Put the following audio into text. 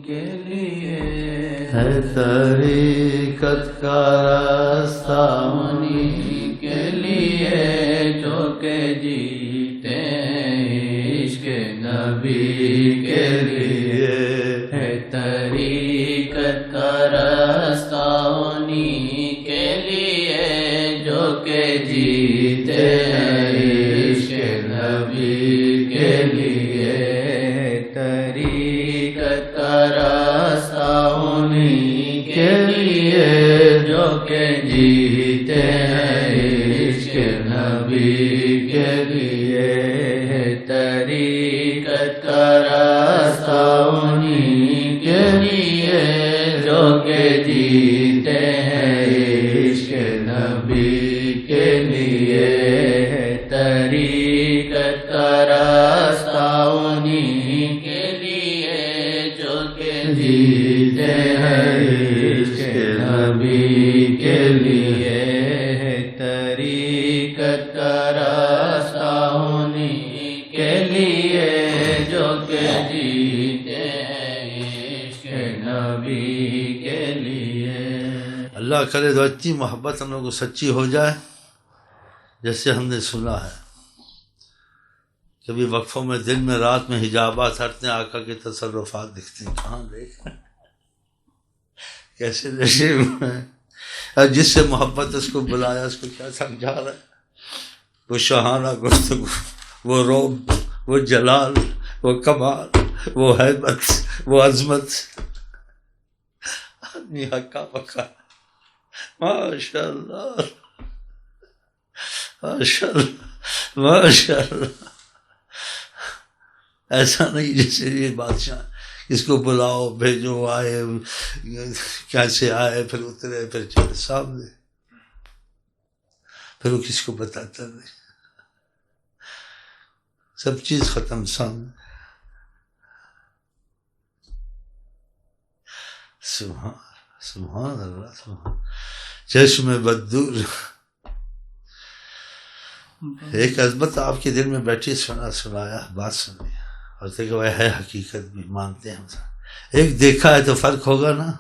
کے لیے ہے طریقت کا راستہ انہی کے لیے جو کہ جیتے عشق نبی کے لیے ہے طریقت کا راستہ انہی کے لیے جو کہ جیتے عشق نبی کے لیے طریقت کا راستہ انہی کے لیے جو کہ جیتے عشق نبی کے لیے طریقت کا راستہ انہی کے لیے جو کہ جیتے عشق نبی کے لیے طریقت کا راستہ انہی کے لیے جو کہ جیتے عشق نبی کے لیے طریقت کا راستہ انہی کے لیے جو کہ جیتے عشق نبی کے لیے۔ اللہ کرے تو اتنی محبت ہم لوگوں کو سچی ہو جائے جیسے ہم نے سنا ہے۔ کبھی وقفوں میں دن میں رات میں حجابات ہٹتے ہیں، آقا کے تصرفات دکھتے ہیں، کہاں دیکھیں کیسے نشے میں ہیں، اور جس سے محبت اس کو بلایا اس کو کیا سمجھا رہا ہے، وہ شاہانہ گفتگو، وہ روب، وہ جلال، وہ کمال، وہ ہیبت، وہ عظمت، آدمی ہکا پکا، ماشاء اللہ ماشاء اللہ ماشاء اللہ۔ ایسا نہیں جیسے یہ بادشاہ اس کو بلاؤ بھیجو، آئے کیسے آئے، پھر اترے، پھر چلے سامنے، پھر وہ کسی کو بتاتا نہیں، سب چیز ختم سامنے۔ سبحان اللہ، سبحان۔ چشم بددور، ایک عظمت آپ کے دل میں بیٹھی، سنایا بات سنی اور دیکھا وہ ہے، حقیقت بھی مانتے ہیں ہم۔ ایک دیکھا ہے تو فرق ہوگا نا،